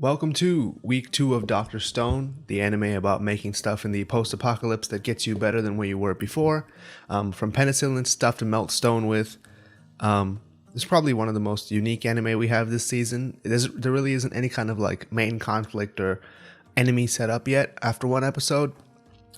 Welcome to week 2 of Dr. Stone, the anime about making stuff in the post-apocalypse that gets you better than where you were before. From penicillin stuff to melt stone with. It's probably one of the most unique anime we have this season. There really isn't any kind of like main conflict or enemy set up yet after one episode.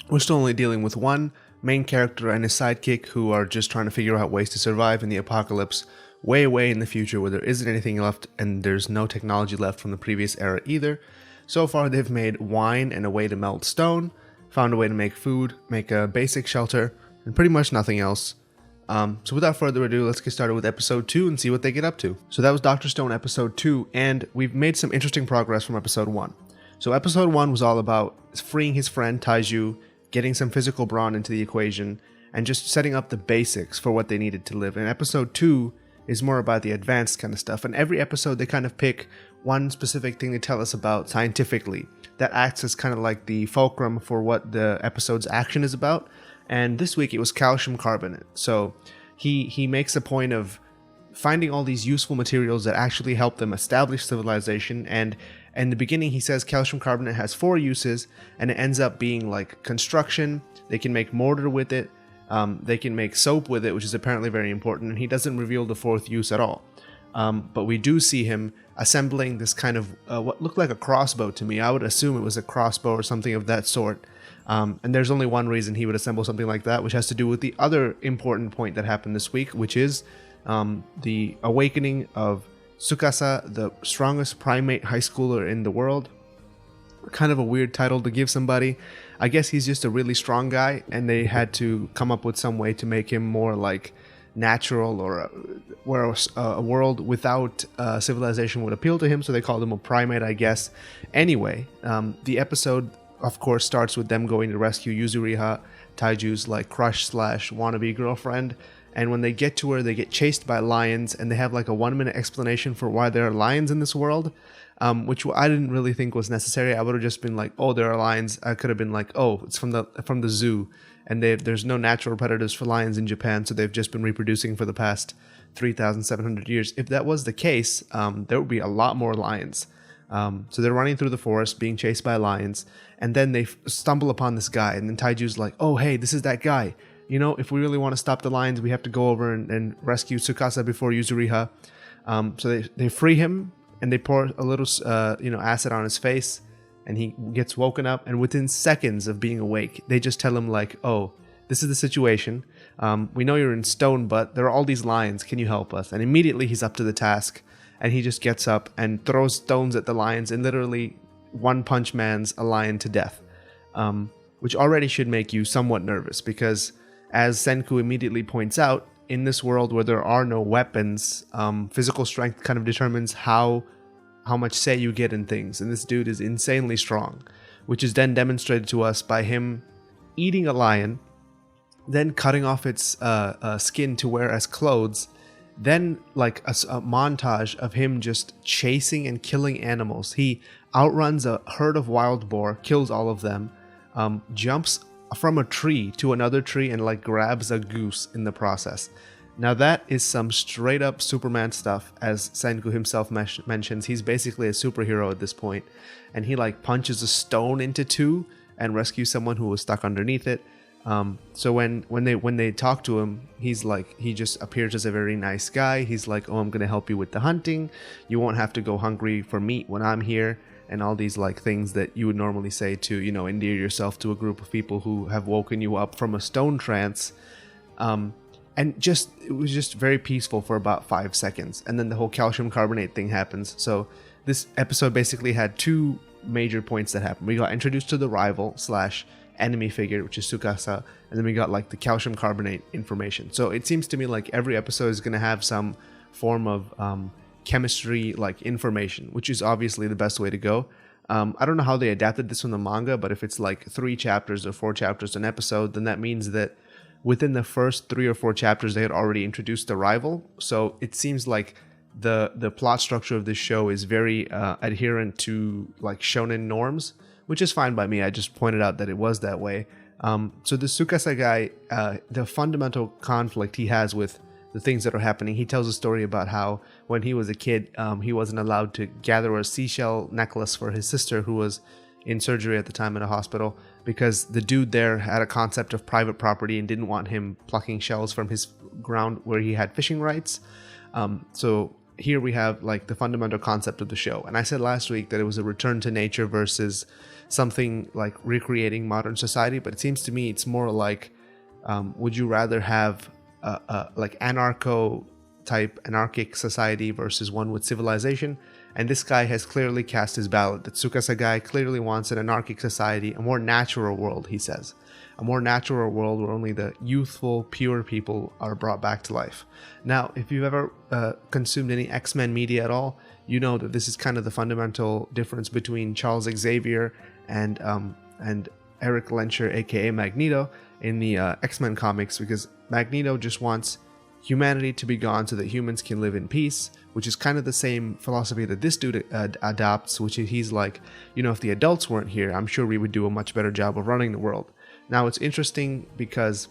We're still only dealing with one main character and his sidekick who are just trying to figure out ways to survive in the apocalypse way in the future where there isn't anything left and there's no technology left from the previous era either. So far they've made wine and a way to melt stone, found a way to make food, make a basic shelter, and pretty much nothing else. So without further ado, let's get started with episode 2 and see what they get up to. So that was Dr. Stone episode 2, and we've made some interesting progress from episode 1. So episode 1 was all about freeing his friend Taiju, getting some physical brawn into the equation, and just setting up the basics for what they needed to live. And episode 2 is more about the advanced kind of stuff. And every episode they kind of pick one specific thing to tell us about scientifically that acts as kind of like the fulcrum for what the episode's action is about. And this week it was calcium carbonate. So he makes a point of finding all these useful materials that actually help them establish civilization. And in the beginning he says calcium carbonate has 4 uses, and it ends up being like construction. They can make mortar with it. They can make soap with it, which is apparently very important, and he doesn't reveal the 4th use at all. But we do see him assembling this kind of what looked like a crossbow to me. I would assume it was a crossbow or something of that sort. And there's only one reason he would assemble something like that, which has to do with the other important point that happened this week, which is the awakening of Tsukasa, the strongest primate high schooler in the world. Kind of a weird title to give somebody. I guess he's just a really strong guy, and they had to come up with some way to make him more like natural, or where a world without civilization would appeal to him, so they called him a primate, I guess. Anyway, the episode of course starts with them going to rescue Yuzuriha, Taiju's like crush / wannabe girlfriend. And when they get to her, they get chased by lions, and they have like a 1-minute explanation for why there are lions in this world, which I didn't really think was necessary. I would have just been like, oh, there are lions. I could have been like, oh, it's from the zoo, and there's no natural predators for lions in Japan, so they've just been reproducing for the past 3,700 years. If that was the case, there would be a lot more lions. So they're running through the forest, being chased by lions, and then they stumble upon this guy, and then Taiju's like, oh, hey, this is that guy. You know, if we really want to stop the lions, we have to go over and rescue Tsukasa before Yuzuriha. So they free him, and they pour a little, acid on his face, and he gets woken up. And within seconds of being awake, they just tell him like, "Oh, this is the situation. We know you're in stone, but there are all these lions. Can you help us?" And immediately he's up to the task, and he just gets up and throws stones at the lions, and literally one punch man's a lion to death, which already should make you somewhat nervous because, as Senku immediately points out, in this world where there are no weapons, physical strength kind of determines how much say you get in things. And this dude is insanely strong, which is then demonstrated to us by him eating a lion, then cutting off its skin to wear as clothes, then like a montage of him just chasing and killing animals. He outruns a herd of wild boar, kills all of them, jumps from a tree to another tree and like grabs a goose in the process. Now that is some straight up Superman stuff. As Senku himself mentions, he's basically a superhero at this point, and he like punches a stone into 2 and rescues someone who was stuck underneath it. So when they talk to him, he's like, he just appears as a very nice guy. He's like, oh, I'm gonna help you with the hunting. You won't have to go hungry for meat when I'm here. And all these like things that you would normally say to, endear yourself to a group of people who have woken you up from a stone trance. And it was just very peaceful for about 5 seconds. And then the whole calcium carbonate thing happens. So this episode basically had 2 major points that happened. We got introduced to the rival / enemy figure, which is Tsukasa. And then we got like the calcium carbonate information. So it seems to me like every episode is going to have some form of chemistry like information, which is obviously the best way to go. I don't know how they adapted this from the manga, but if it's like 3 chapters or 4 chapters an episode, then that means that within the first 3 or 4 chapters they had already introduced the rival. So it seems like the plot structure of this show is very adherent to like shonen norms, which is fine by me. I just pointed out that it was that way. So the Tsukasa guy, the fundamental conflict he has with the things that are happening. He tells a story about how when he was a kid, he wasn't allowed to gather a seashell necklace for his sister who was in surgery at the time in a hospital, because the dude there had a concept of private property and didn't want him plucking shells from his ground where he had fishing rights. So here we have like the fundamental concept of the show. And I said last week that it was a return to nature versus something like recreating modern society, but it seems to me it's more like, would you rather have like anarchic society versus one with civilization? And this guy has clearly cast his ballot. The Tsukasa guy clearly wants an anarchic society, a more natural world, he says. A more natural world where only the youthful, pure people are brought back to life. Now, if you've ever consumed any X-Men media at all, you know that this is kind of the fundamental difference between Charles Xavier and Eric Lenscher, aka Magneto, in the X-Men comics, because Magneto just wants humanity to be gone so that humans can live in peace, which is kind of the same philosophy that this dude adopts, which is he's like, if the adults weren't here, I'm sure we would do a much better job of running the world. Now, it's interesting because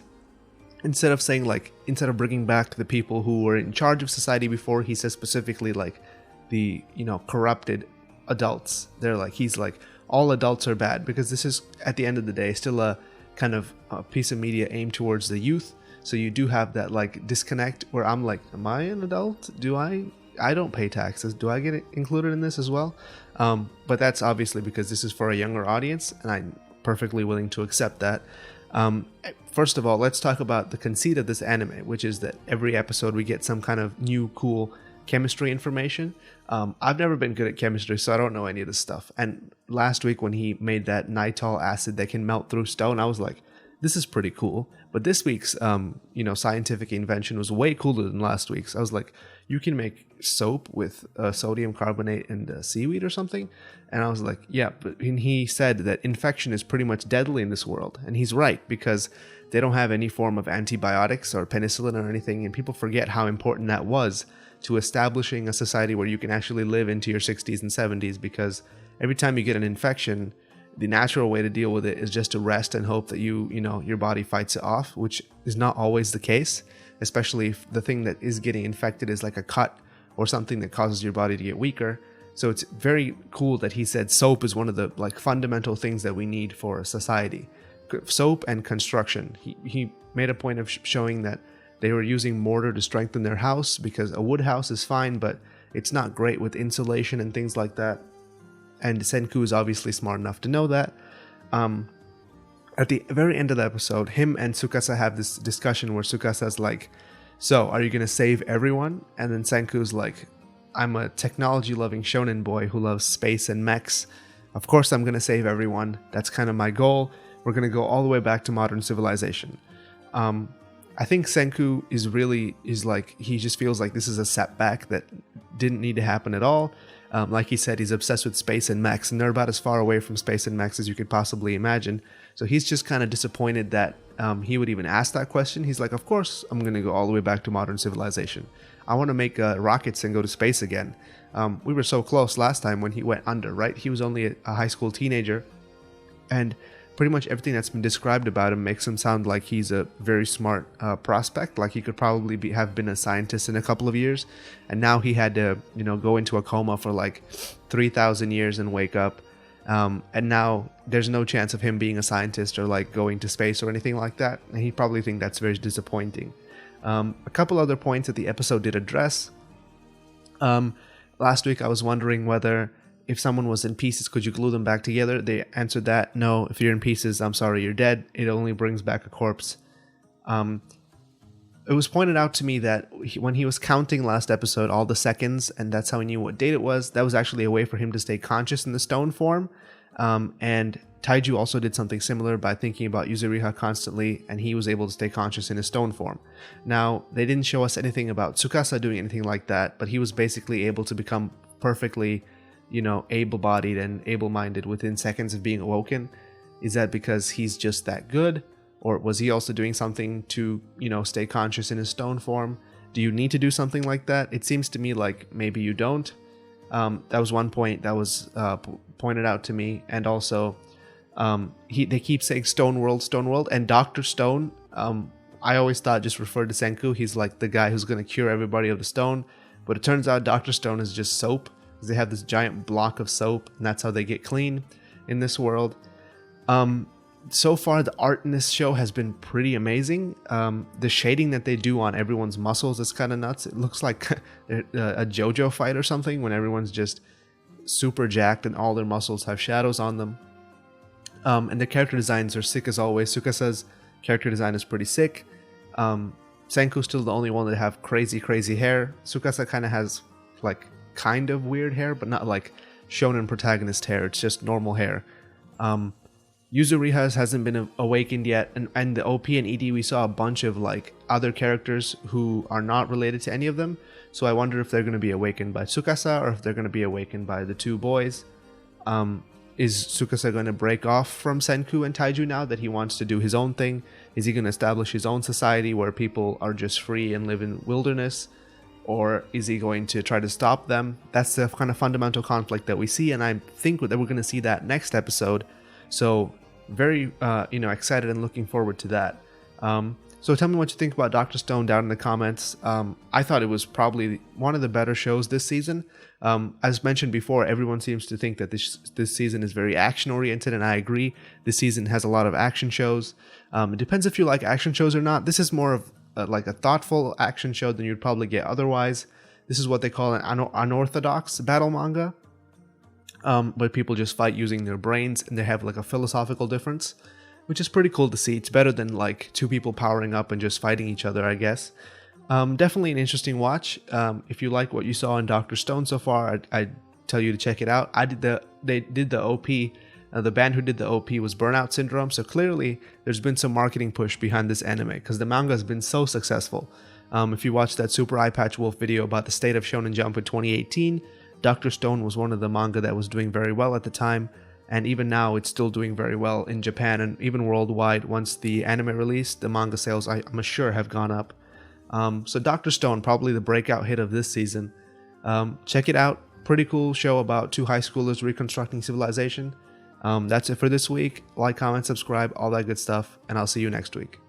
instead of bringing back the people who were in charge of society before, he says specifically like the, corrupted adults. He's like, all adults are bad, because this is, at the end of the day, still a kind of a piece of media aimed towards the youth. So you do have that like disconnect where I'm like, am I an adult? I don't pay taxes. Do I get included in this as well? But that's obviously because this is for a younger audience, and I'm perfectly willing to accept that. First of all, let's talk about the conceit of this anime, which is that every episode we get some kind of new cool chemistry information. I've never been good at chemistry, so I don't know any of this stuff. And last week when he made that nitol acid that can melt through stone, I was like, this is pretty cool. But this week's scientific invention was way cooler than last week's. I was like, you can make soap with sodium carbonate and seaweed or something. And I was like, yeah, but he said that infection is pretty much deadly in this world. And he's right, because they don't have any form of antibiotics or penicillin or anything. And people forget how important that was to establishing a society where you can actually live into your 60s and 70s, because every time you get an infection, the natural way to deal with it is just to rest and hope that your body fights it off, which is not always the case, especially if the thing that is getting infected is like a cut or something that causes your body to get weaker. So it's very cool that he said soap is one of the like fundamental things that we need for a society. Soap and construction. He made a point of showing that they were using mortar to strengthen their house, because a wood house is fine, but it's not great with insulation and things like that. And Senku is obviously smart enough to know that. At the very end of the episode, him and Tsukasa have this discussion where Tsukasa's like, so are you going to save everyone? And then Senku's like, I'm a technology-loving shonen boy who loves space and mechs. Of course I'm going to save everyone. That's kind of my goal. We're going to go all the way back to modern civilization. I think Senku he just feels like this is a setback that didn't need to happen at all. Like he said, he's obsessed with space and mechs, and they're about as far away from space and mechs as you could possibly imagine. So he's just kind of disappointed that he would even ask that question. He's like, of course I'm going to go all the way back to modern civilization. I want to make rockets and go to space again. We were so close last time when he went under, right? He was only a high school teenager, and pretty much everything that's been described about him makes him sound like he's a very smart prospect. Like he could probably have been a scientist in a couple of years, and now he had to, go into a coma for like 3,000 years and wake up. And now there's no chance of him being a scientist or like going to space or anything like that. And he probably think that's very disappointing. A couple other points that the episode did address. Last week I was wondering whether if someone was in pieces, could you glue them back together? They answered that, no, if you're in pieces, I'm sorry, you're dead. It only brings back a corpse. It was pointed out to me that when he was counting last episode, all the seconds, and that's how he knew what date it was, that was actually a way for him to stay conscious in the stone form. And Taiju also did something similar by thinking about Yuzuriha constantly, and he was able to stay conscious in his stone form. Now, they didn't show us anything about Tsukasa doing anything like that, but he was basically able to become perfectly able-bodied and able-minded within seconds of being awoken. Is that because he's just that good? Or was he also doing something to, stay conscious in his stone form? Do you need to do something like that? It seems to me like maybe you don't. That was one point that was pointed out to me. And also, they keep saying Stone World, and Dr. Stone, I always thought just referred to Senku. He's like the guy who's going to cure everybody of the stone. But it turns out Dr. Stone is just soap. They have this giant block of soap, and that's how they get clean in this world. So far, the art in this show has been pretty amazing. The shading that they do on everyone's muscles is kind of nuts. It looks like a JoJo fight or something when everyone's just super jacked and all their muscles have shadows on them. And the character designs are sick as always. Tsukasa's character design is pretty sick. Senku's still the only one that have crazy hair. Tsukasa kind of has like kind of weird hair, but not like shonen protagonist hair. It's just normal hair. Yuzuriha hasn't been awakened yet, and the OP and ED we saw a bunch of like other characters who are not related to any of them. So I wonder if they're going to be awakened by Tsukasa or if they're going to be awakened by the two boys. Is Tsukasa going to break off from Senku and Taiju now that he wants to do his own thing? Is he going to establish his own society where people are just free and live in wilderness? Or is he going to try to stop them? That's the kind of fundamental conflict that we see, and I think that we're going to see that next episode. So very excited and looking forward to that. So tell me what you think about Dr. Stone down in the comments. I thought it was probably one of the better shows this season. As mentioned before, everyone seems to think that this season is very action oriented, and I agree. This season has a lot of action shows. It depends if you like action shows or not. This is more of like a thoughtful action show than you'd probably get otherwise. This is what they call an unorthodox battle manga. But people just fight using their brains, and they have like a philosophical difference, which is pretty cool to see. It's better than like two people powering up and just fighting each other, I guess. Definitely an interesting watch. If you like what you saw in Dr. Stone so far, I'd tell you to check it out. They did the OP. The band who did the OP was Burnout Syndrome, so clearly there's been some marketing push behind this anime because the manga has been so successful. If you watch that Super Eye Patch Wolf video about the state of Shonen Jump in 2018, Dr. Stone was one of the manga that was doing very well at the time, and even now it's still doing very well in Japan and even worldwide. Once the anime released, the manga sales, I'm sure, have gone up. So Dr. Stone, probably the breakout hit of this season. Check it out. Pretty cool show about two high schoolers reconstructing civilization. That's it for this week. Like, comment, subscribe, all that good stuff, and I'll see you next week.